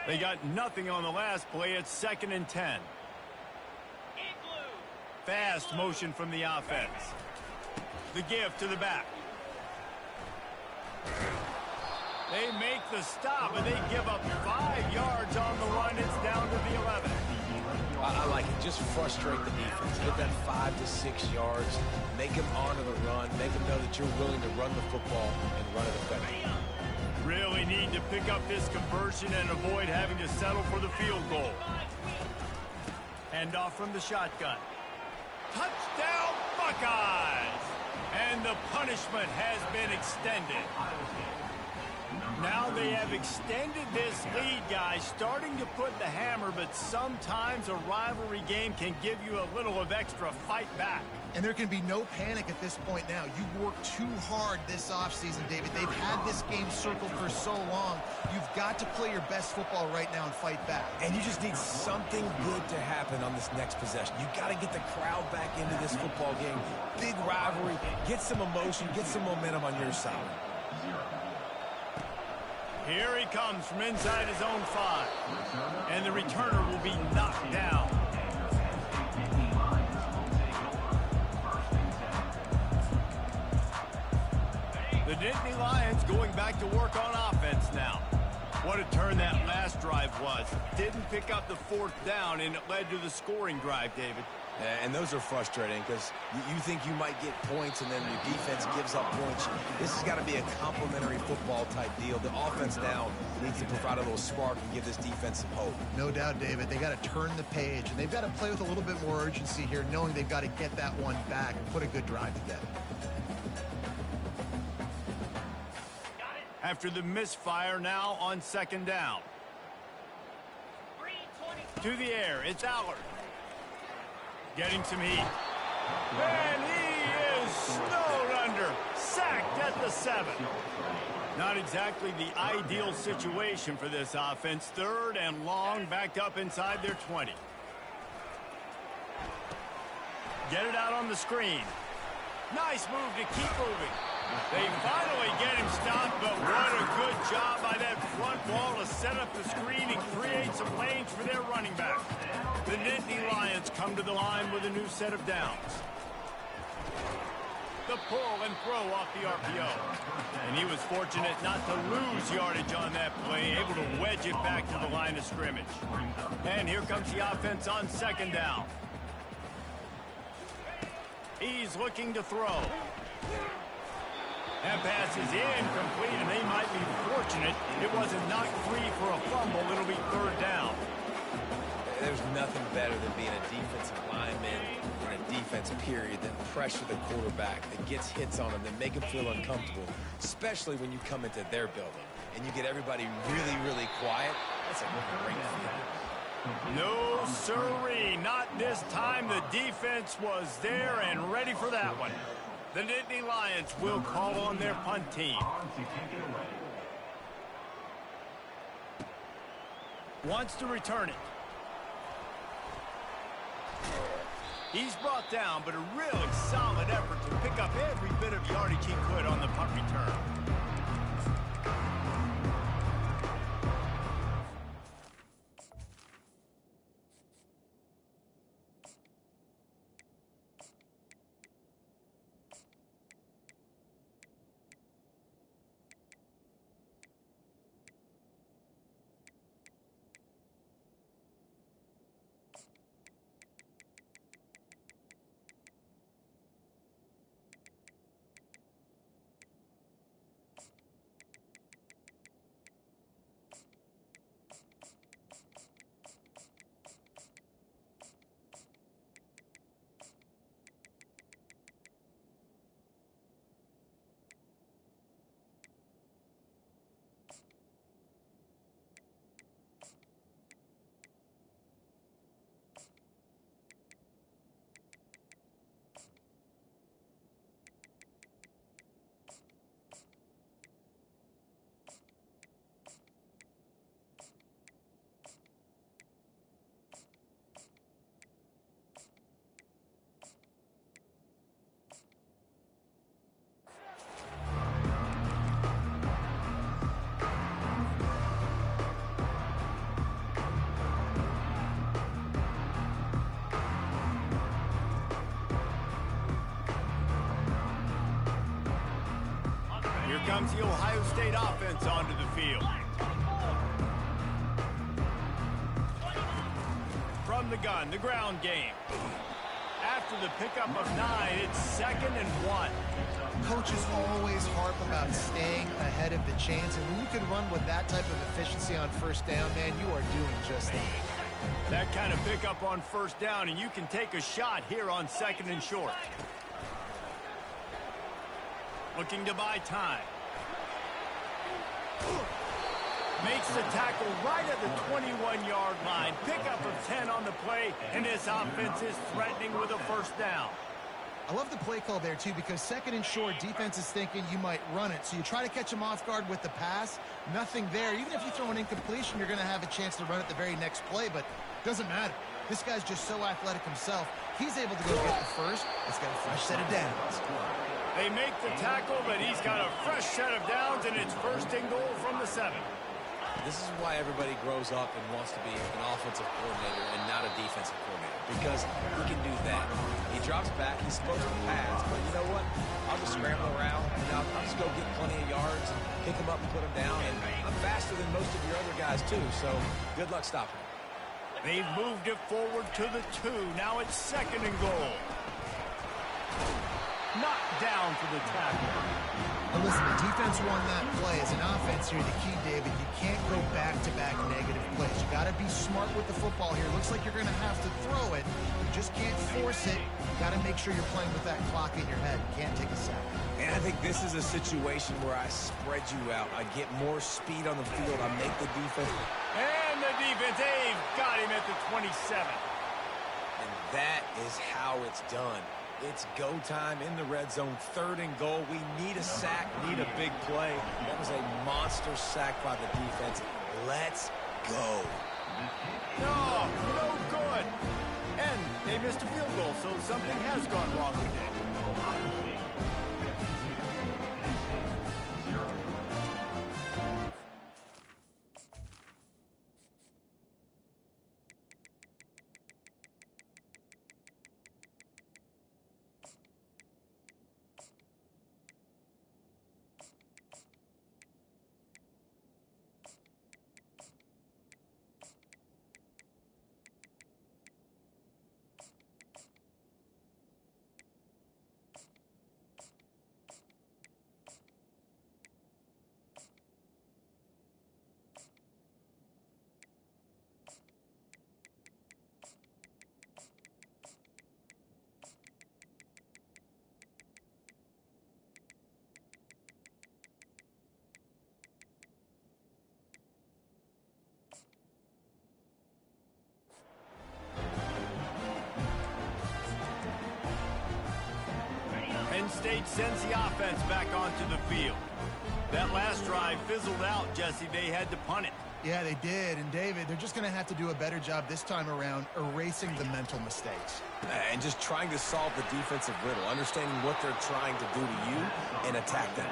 They got nothing on the last play. It's 2nd and 10. Fast motion from the offense. The give to the back. They make the stop, and they give up 5 yards on the run. It's down to the 11. I like it. Just frustrate the defense. Get that 5 to 6 yards. Make them honor the run. Make them know that you're willing to run the football and run it effectively. Really need to pick up this conversion and avoid having to settle for the field goal. Hand off from the shotgun. Touchdown, Buckeyes! And the punishment has been extended. Now they have extended this lead, guys, starting to put the hammer, but sometimes a rivalry game can give you a little of extra fight back. And there can be no panic at this point now. You worked too hard this offseason, David. They've had this game circled for so long. You've got to play your best football right now and fight back. And you just need something good to happen on this next possession. You got to get the crowd back into this football game. Big rivalry. Get some emotion. Get some momentum on your side. Here he comes from inside his own 5. And the returner will be knocked down. The Nittany Lions going back to work on offense now. What a turn that last drive was. Didn't pick up the 4th down, and it led to the scoring drive, David. And those are frustrating because you think you might get points and then your defense gives up points. This has got to be a complementary football type deal. The offense now needs to provide a little spark and give this defense some hope. No doubt, David. They got to turn the page, and they've got to play with a little bit more urgency here, knowing they've got to get that one back and put a good drive together. After the misfire, now on 2nd down. To the air, it's Allard. Getting some heat. And he is snowed under. Sacked at the 7. Not exactly the ideal situation for this offense. 3rd and long, backed up inside their 20. Get it out on the screen. Nice move to keep moving. They finally get him stopped, but what a good job by that front wall to set up the screen and create some lanes for their running back. The Nittany Lions come to the line with a new set of downs. The pull and throw off the RPO. And he was fortunate not to lose yardage on that play, able to wedge it back to the line of scrimmage. And here comes the offense on 2nd down. He's looking to throw. That pass is incomplete, and they might be fortunate it wasn't knocked free for a fumble. It'll be 3rd down. There's nothing better than being a defensive lineman in a defense period than pressure the quarterback that gets hits on him, that make him feel uncomfortable, especially when you come into their building and you get everybody really, really quiet. That's a great feeling. No, sirree. Not this time. The defense was there and ready for that one. The Nittany Lions will call on their punt team. Wants to return it. He's brought down, but a really solid effort to pick up every bit of yardage he could on the punt return. Here comes the Ohio State offense onto the field. From the gun, the ground game. After the pickup of 9, it's 2nd and 1. Coaches always harp about staying ahead of the chains, and when you can run with that type of efficiency on 1st down, man, you are doing just that. That kind of pickup on 1st down, and you can take a shot here on 2nd and short. Looking to buy time. Makes the tackle right at the 21-yard line. Pickup of 10 on the play, and this offense is threatening with a 1st down. I love the play call there, too, because 2nd and short, defense is thinking you might run it. So you try to catch them off guard with the pass. Nothing there. Even if you throw an incompletion, you're going to have a chance to run it the very next play, but it doesn't matter. This guy's just so athletic himself. He's able to go get the first. He's got a fresh set of downs. They make the tackle, but he's got a fresh set of downs, and it's 1st and goal from the 7. This is why everybody grows up and wants to be an offensive coordinator and not a defensive coordinator, because he can do that. He drops back, he's supposed to pass, but you know what? I'll just scramble around, and I'll just go get plenty of yards and pick him up and put him down, and I'm faster than most of your other guys too, so good luck stopping him. They've moved it forward to the 2. Now it's 2nd and goal. Knocked down for the tackle. And listen, the defense won that play. As an offense here, the key, David, you can't go back-to-back negative plays. You got to be smart with the football here. Looks like you're going to have to throw it. You just can't force it. You got to make sure you're playing with that clock in your head. You can't take a sack. And I think this is a situation where I spread you out. I get more speed on the field. I make the defense. And the defense, they've got him at the 27. And that is how it's done. It's go time in the red zone, 3rd and goal. We need a sack, need a big play. That was a monster sack by the defense. Let's go. No, no good. And they missed a field goal, so something has gone wrong today. Penn State sends the offense back onto the field. That last drive fizzled out, Jesse. They had to punt it. Yeah, they did. And, David, they're just going to have to do a better job this time around erasing the mental mistakes. And just trying to solve the defensive riddle, understanding what they're trying to do to you and attack them.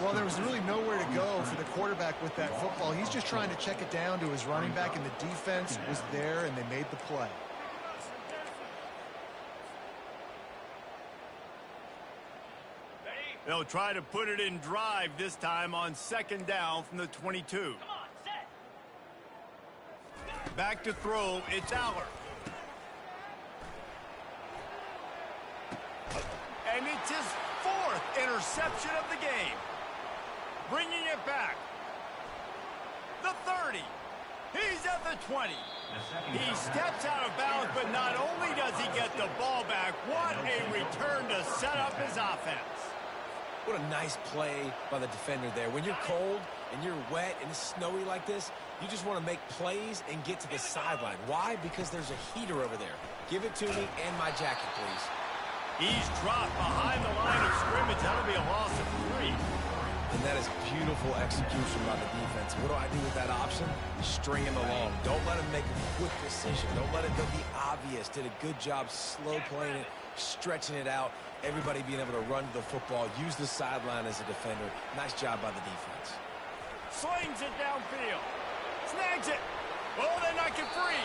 Well, there was really nowhere to go for the quarterback with that football. He's just trying to check it down to his running back, and the defense was there, and they made the play. They'll try to put it in drive this time on 2nd down from the 22. Back to throw, it's Aller. And it's his 4th interception of the game. Bringing it back. The 30. He's at the 20. He steps out of bounds, but not only does he get the ball back, what a return to set up his offense. What a nice play by the defender there. When you're cold and you're wet and it's snowy like this, you just want to make plays and get to the sideline. Why? Because there's a heater over there. Give it to me and my jacket, please. He's dropped behind the line of scrimmage. That'll be a loss of 3. And that is beautiful execution by the defense. What do I do with that option? String him along. Don't let him make a quick decision. Don't let it be obvious. Did a good job slow playing it, stretching it out. Everybody being able to run to the football, use the sideline as a defender. Nice job by the defense. Slings it downfield. Snags it. Oh, they knock it free.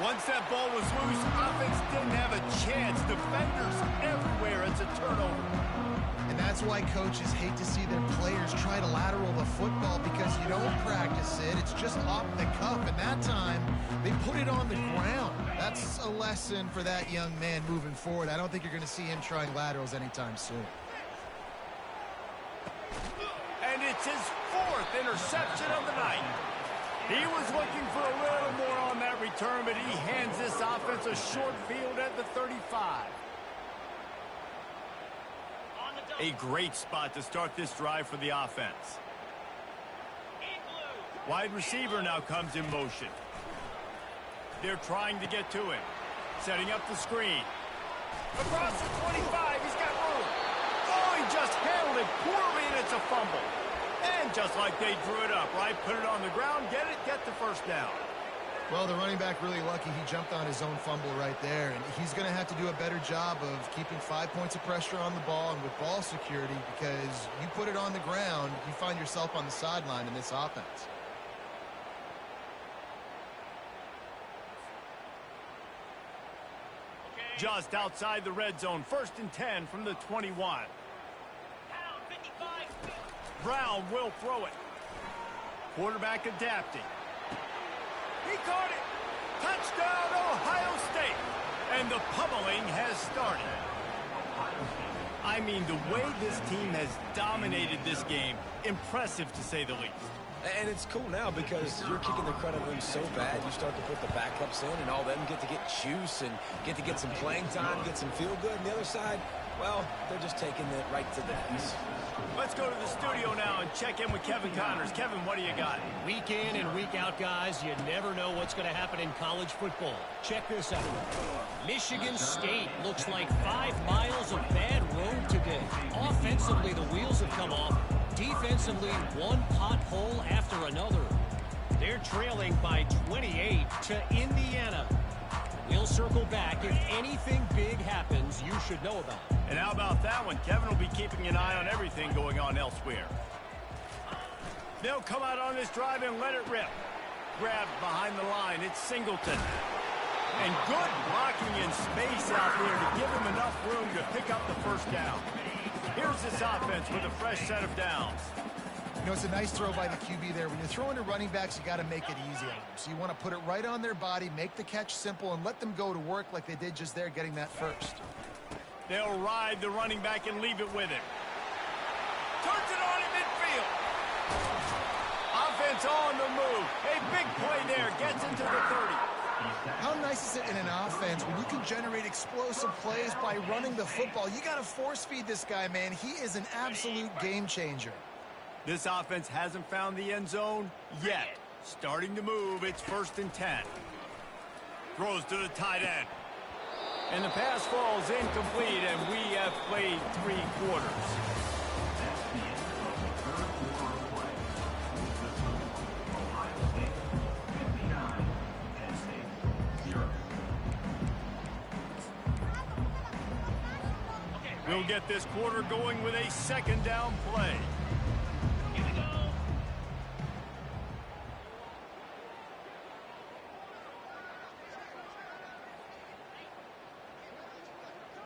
Once that ball was loose, offense didn't have a chance. Defenders everywhere. It's a turnover. And that's why coaches hate to see their players try to lateral the football, because you don't practice it. It's just off the cuff. And that time, they put it on the ground. That's a lesson for that young man moving forward. I don't think you're going to see him trying laterals anytime soon. And it's his 4th interception of the night. He was looking for a little more on that return, but he hands this offense a short field at the 35. A great spot to start this drive for the offense. Wide receiver now comes in motion. They're trying to get to him. Setting up the screen. Across the 25, he's got room. Oh, he just handled it poorly, and it's a fumble. And just like they drew it up, right? Put it on the ground, get the first down. Well, the running back really lucky. He jumped on his own fumble right there, and he's going to have to do a better job of keeping 5 points of pressure on the ball and with ball security, because you put it on the ground, you find yourself on the sideline in this offense. Just outside the red zone, 1st and 10 from the 21. Brown will throw it. Quarterback adapting. He caught it. Touchdown, Ohio State. And the pummeling has started. I mean, the way this team has dominated this game, impressive to say the least. And it's cool now because you're kicking the credit room so bad, you start to put the backups in, and all of them get to get juice and get to get some playing time, get some feel good. And the other side, well, they're just taking it right to the face. Let's go to the studio now and check in with Kevin Connors. Kevin, what do you got? Week in and week out, guys, you never know what's going to happen in college football. Check this out. Michigan State looks like 5 miles of bad road today. Offensively, the wheels have come off. Defensively, one pothole after another. They're trailing by 28 to Indiana. We'll circle back. If anything big happens, you should know about it. And how about that one? Kevin will be keeping an eye on everything going on elsewhere. They'll come out on this drive and let it rip. Grabbed behind the line. It's Singleton. And good blocking in space out there to give him enough room to pick up the first down. Here's this offense with a fresh set of downs. You know, it's a nice throw by the QB there. When you're throwing to running backs, you got to make it easy on them. So you want to put it right on their body, make the catch simple, and let them go to work like they did just there, getting that first. They'll ride the running back and leave it with him. Turns it on in midfield. Offense on the move. A big play there. Gets into the 30. How nice is it in an offense when you can generate explosive plays by running the football? You got to force feed this guy, man. He is an absolute game changer. This offense hasn't found the end zone yet. Starting to move. It's 1st and 10. Throws to the tight end. And the pass falls incomplete, and we have played 3 quarters. We'll get this quarter going with a 2nd down play.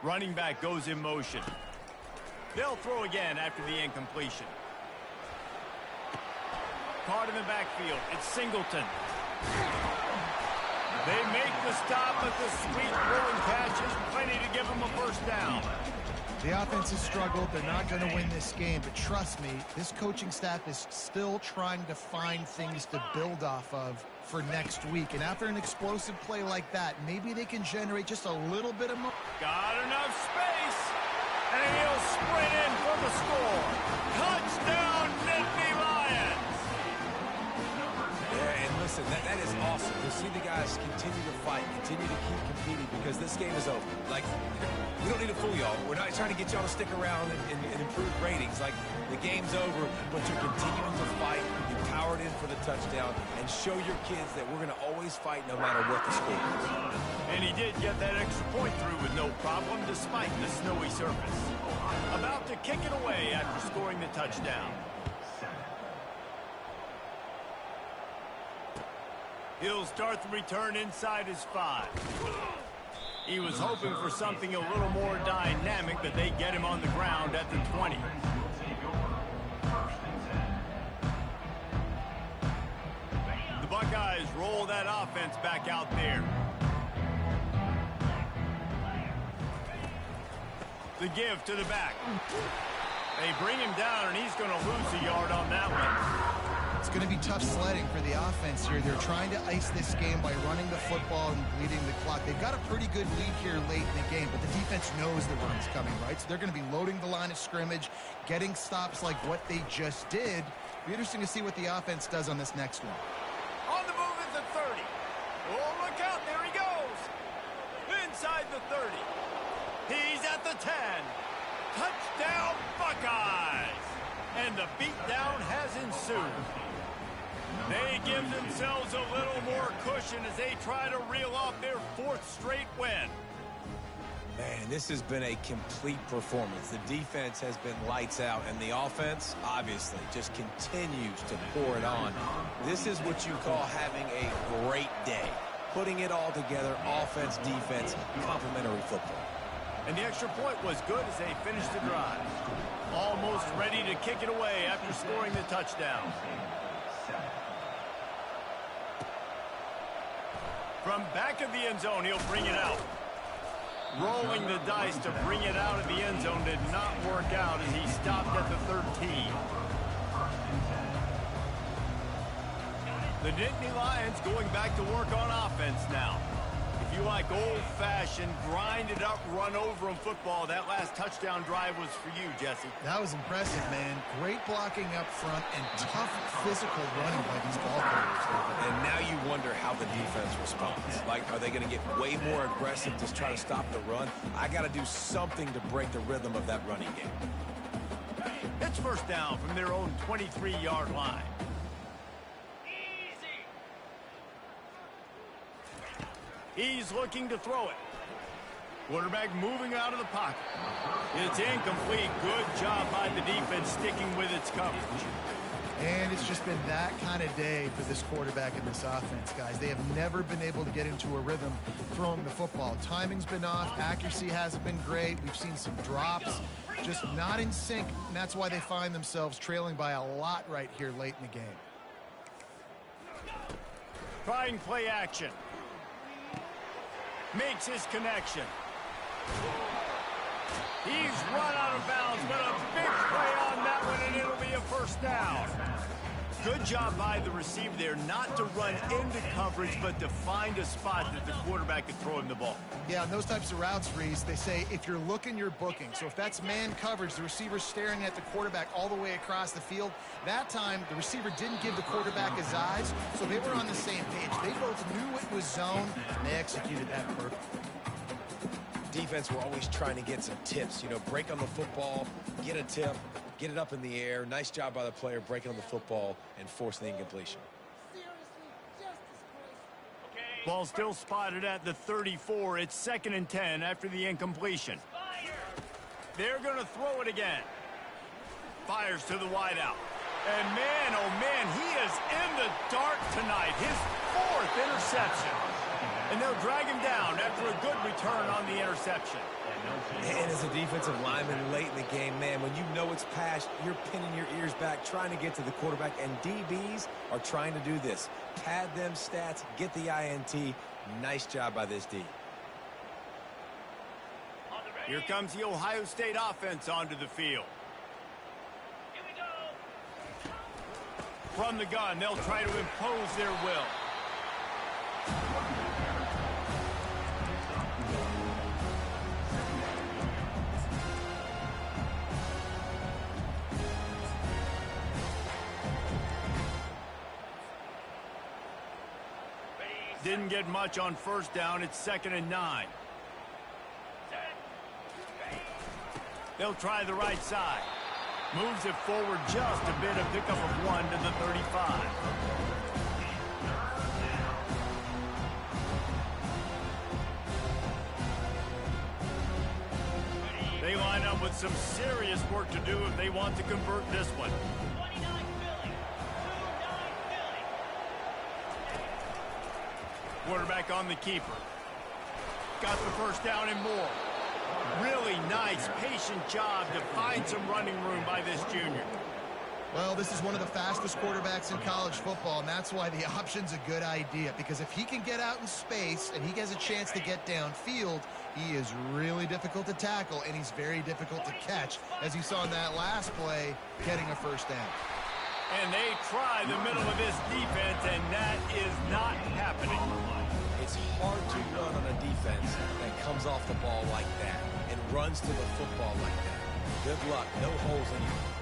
Running back goes in motion. They'll throw again after the incompletion. Caught in the backfield. It's Singleton. They make the stop, but the sweet throwing catch is plenty to give them a first down. The offense has struggled. They're not going to win this game, but trust me, this coaching staff is still trying to find things to build off of for next week. And after an explosive play like that, maybe they can generate just a little bit of more. Got enough space, and he'll sprint in for the score. Touchdown, Nittany Lions! Yeah, and listen, that is awesome to see the guys continue to fight, continue to keep competing, because this game is over. Like, we don't need to fool y'all. We're not trying to get y'all to stick around and improve ratings. Like, the game's over, but you're continuing to fight. You powered in for the touchdown, and show your kids that we're going to always fight no matter what the score is. And he did get that extra point through with no problem, despite the snowy surface. About to kick it away after scoring the touchdown. He'll start the return inside his 5. He was hoping for something a little more dynamic, but they get him on the ground at the 20. The Buckeyes roll that offense back out there. The give to the back. They bring him down, and he's going to lose a yard on that one. It's going to be tough sledding for the offense here. They're trying to ice this game by running the football and bleeding the clock. They've got a pretty good lead here late in the game, but the defense knows the run's coming, right? So they're going to be loading the line of scrimmage, getting stops like what they just did. It'll be interesting to see what the offense does on this next one. On the move at the 30. Oh, look out. There he goes. Inside the 30. He's at the 10. Touchdown, Buckeyes. And the beatdown has ensued. They give themselves a little more cushion as they try to reel off their 4th straight win. Man, this has been a complete performance. The defense has been lights out, and the offense, obviously, just continues to pour it on. This is what you call having a great day. Putting it all together, offense, defense, complementary football. And the extra point was good as they finished the drive. Almost ready to kick it away after scoring the touchdown. From back of the end zone, he'll bring it out. Rolling the dice to bring it out of the end zone did not out, and he stopped at the 13. The Nittany Lions going back to work on offense now. If you like old-fashioned, grinded-up, run-over-'em football, that last touchdown drive was for you, Jesse. That was impressive, man. Great blocking up front and tough physical running by these ball players. And now you wonder how the defense responds. Like, are they going to get way more aggressive to try to stop the run? I got to do something to break the rhythm of that running game. It's first down from their own 23-yard line. He's looking to throw it. Quarterback moving out of the pocket. It's incomplete. Good job by the defense sticking with its coverage. And it's just been that kind of day for this quarterback and this offense, guys. They have never been able to get into a rhythm throwing the football. Timing's been off. Accuracy hasn't been great. We've seen some drops. Just not in sync, and that's why they find themselves trailing by a lot right here late in the game. Trying play action. Makes his connection. He's run out of bounds, but a big play on that one, and it'll be a first down. Good job by the receiver there, not to run into coverage, but to find a spot that the quarterback could throw him the ball. Yeah, on those types of routes, Reese, they say if you're looking, you're booking. So if that's man coverage, the receiver's staring at the quarterback all the way across the field. That time, the receiver didn't give the quarterback his eyes, so they were on the same page. They both knew it was zone, and they executed that perfectly. Defense were always trying to get some tips. You know, break on the football, get a tip, get it up in the air. Nice job by the player breaking on the football and forcing the incompletion. Ball still spotted at the 34. It's 2nd and 10 after the incompletion. They're going to throw it again. Fires to the wideout. And man, oh man, he is in the dark tonight. His 4th interception. And they'll drag him down after a good return on the interception. And as a defensive lineman late in the game, man, when you know it's past, you're pinning your ears back, trying to get to the quarterback, and DBs are trying to do this. Pad them stats, get the INT. Nice job by this D. Here comes the Ohio State offense onto the field. From the gun, they'll try to impose their will. Didn't get much on first down. It's 2nd and 9. They'll try the right side. Moves it forward just a bit. A pickup of 1 to the 35. They line up with some serious work to do if they want to convert this one. Quarterback on the keeper. Got the first down and more. Really nice, patient job to find some running room by this junior. Well, this is one of the fastest quarterbacks in college football, and that's why the option's a good idea. Because if he can get out in space and he has a chance to get downfield, he is really difficult to tackle, and he's very difficult to catch, as you saw in that last play, getting a first down. And they try the middle of this defense, and that is not happening. It's hard to run on a defense that comes off the ball like that and runs to the football like that. Good luck. No holes anywhere.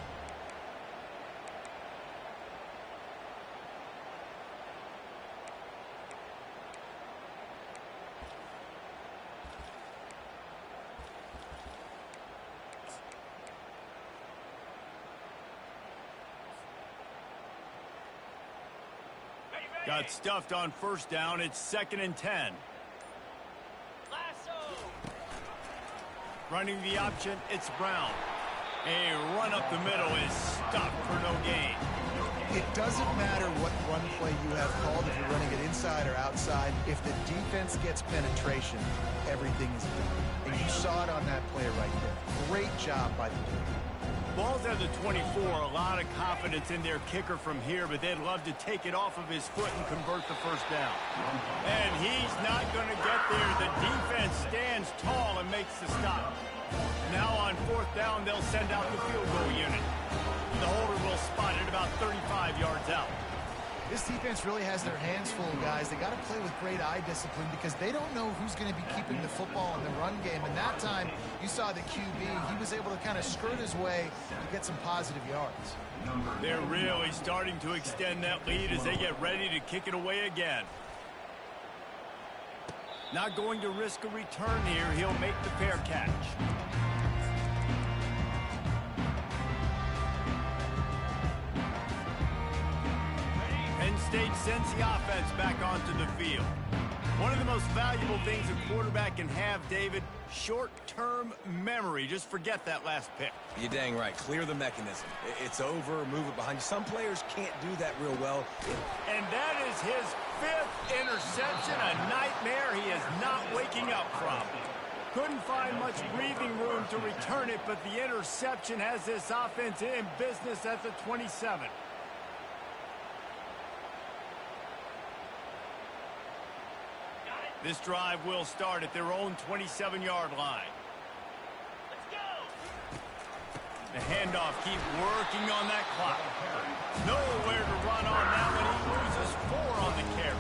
Got stuffed on first down. It's 2nd and 10. Running the option, it's Brown. A run up the middle is stuffed for no gain. It doesn't matter what run play you have called, if you're running it inside or outside. If the defense gets penetration, everything is done. And you saw it on that play right there. Great job by the defense. Ball's at the 24, a lot of confidence in their kicker from here, but they'd love to take it off of his foot and convert the first down. And he's not going to get there. The defense stands tall and makes the stop. Now on 4th down, they'll send out the field goal unit. The holder will spot it about 35 yards out. This defense really has their hands full, guys. They got to play with great eye discipline because they don't know who's going to be keeping the football in the run game. And that time, you saw the QB. He was able to kind of skirt his way to get some positive yards. They're really starting to extend that lead as they get ready to kick it away again. Not going to risk a return here. He'll make the fair catch. Penn State sends the offense back onto the field. One of the most valuable things a quarterback can have, David, short-term memory. Just forget that last pick. You're dang right. Clear the mechanism. It's over, move it behind you. Some players can't do that real well. And that is his 5th interception, a nightmare he is not waking up from. Couldn't find much breathing room to return it, but the interception has this offense in business at the 27. This drive will start at their own 27-yard line. Let's go. The handoff, keep working on that clock. Nowhere to run on that one. He loses 4 on the carry.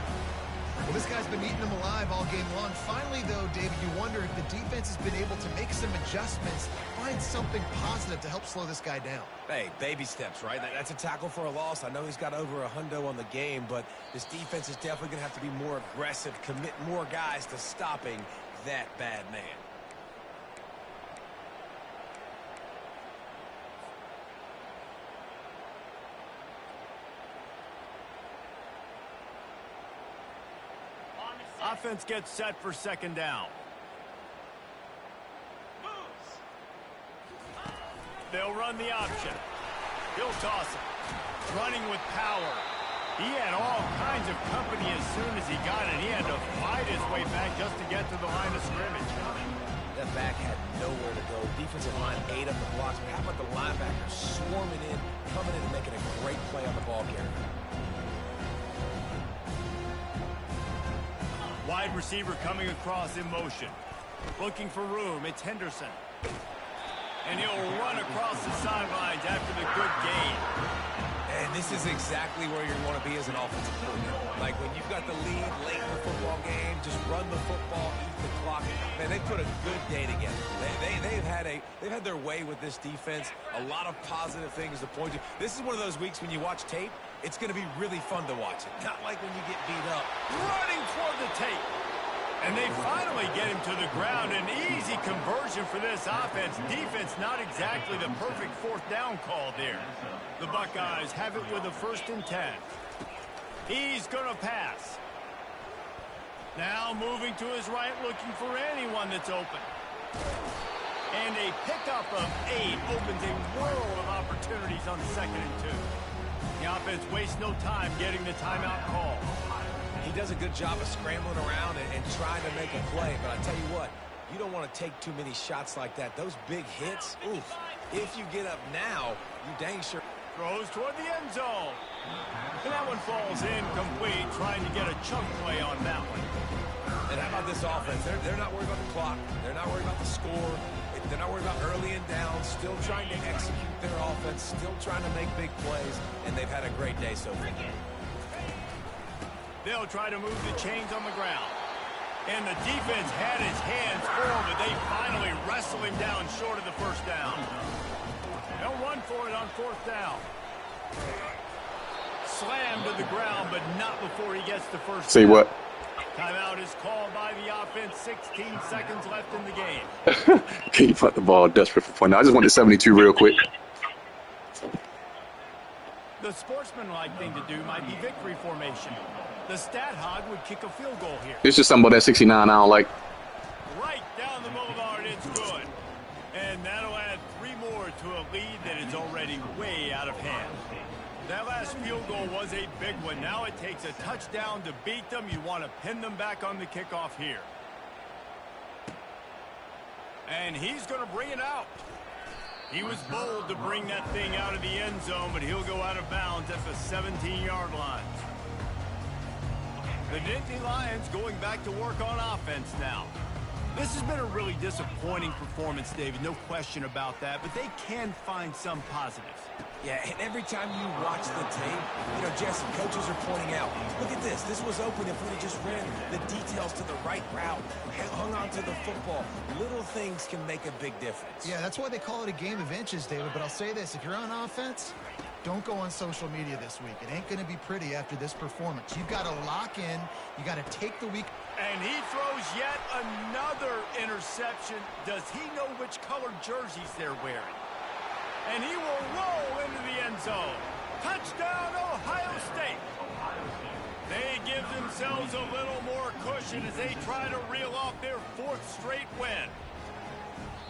Well, this guy's been eating them alive all game long. Finally, though, David, you wonder if the defense has been able to make some adjustments, find something positive to help slow this guy down. Hey, baby steps, right? That's a tackle for a loss. I know he's got over a hundo on the game, but this defense is definitely going to have to be more aggressive, commit more guys to stopping that bad man. Offense gets set for 2nd down. They'll run the option. He'll toss it. Running with power. He had all kinds of company as soon as he got it. He had to fight his way back just to get to the line of scrimmage. That back had nowhere to go. Defensive line ate up the blocks. How about the linebacker swarming in, coming in and making a great play on the ball carrier? Wide receiver coming across in motion. Looking for room. It's Henderson. And he'll run across the sidelines after the good gain. And this is exactly where you want to be as an offensive coordinator. Like when you've got the lead late in the football game, just run the football, eat the clock. Man, they put a good day together. They've had their way with this defense. A lot of positive things to point to. This is one of those weeks when you watch tape, it's going to be really fun to watch it. Not like when you get beat up. Running toward the tape. And they finally get him to the ground. An easy conversion for this offense. Defense not exactly the perfect 4th down call there. The Buckeyes have it with a 1st and 10. He's going to pass. Now moving to his right, looking for anyone that's open. And a pickup of 8 opens a world of opportunities on 2nd and 2. The offense wastes no time getting the timeout call. He does a good job of scrambling around and trying to make a play, but I tell you what, you don't want to take too many shots like that. Those big hits, oof. If you get up now, you dang sure. Throws toward the end zone. And that one falls incomplete, trying to get a chunk play on that one. And how about this offense? They're not worried about the clock. They're not worried about the score. They're not worried about early and down. Still trying to execute their offense. Still trying to make big plays. And they've had a great day so far. They'll try to move the chains on the ground. And the defense had his hands full, but they finally wrestle him down short of the 1st down. They'll run for it on 4th down. Slammed to the ground, but not before he gets the 1st Say down. what? Timeout is called by the offense. 16 seconds left in the game. Can you put the ball desperate for fun? I just wanted 72 real quick. The sportsmanlike thing to do might be victory formation. The stat hog would kick a field goal here. It's just something about that 69 I don't like. Right down the boulevard, it's good. And that'll add 3 more to a lead that is already way out of hand. That last field goal was a big one. Now it takes a touchdown to beat them. You want to pin them back on the kickoff here. And he's going to bring it out. He was bold to bring that thing out of the end zone, but he'll go out of bounds at the 17-yard line. The Nittany Lions going back to work on offense now. This has been a really disappointing performance, David. No question about that, but they can find some positives. Yeah, and every time you watch the tape, Jesse, coaches are pointing out, look at this. This was open if we just ran the details to the right route, hung on to the football. Little things can make a big difference. Yeah, that's why they call it a game of inches, David. But I'll say this, if you're on offense, don't go on social media this week. It ain't going to be pretty after this performance. You've got to lock in. You got to take the week. And he throws yet another interception. Does he know which colored jerseys they're wearing? And he will roll into the end zone. Touchdown, Ohio State. They give themselves a little more cushion as they try to reel off their 4th straight win.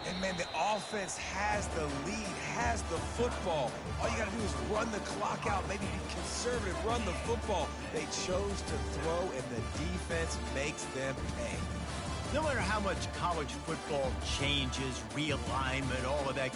And, man, the offense has the lead, has the football. All you got to do is run the clock out, maybe be conservative, run the football. They chose to throw, and the defense makes them pay. No matter how much college football changes, realignment, all of that